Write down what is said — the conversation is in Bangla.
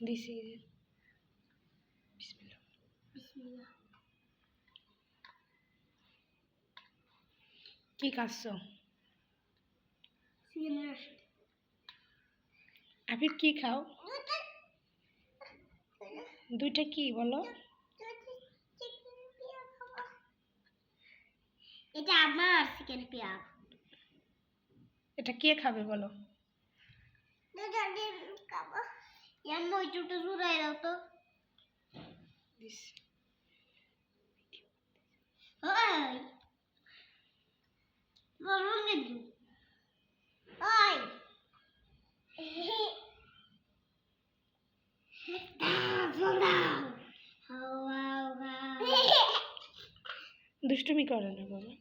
দিছি বিসমিল্লাহ বিসমিল্লাহ। কি খাচ্ছো? আবির কি খাও? দুইটা কি বলো? এটা আমার চিকেন পিয়া। এটা কে খাবে বলো? একটু জুড়াই দাও তো। দুষ্টুমি করে না বাবা।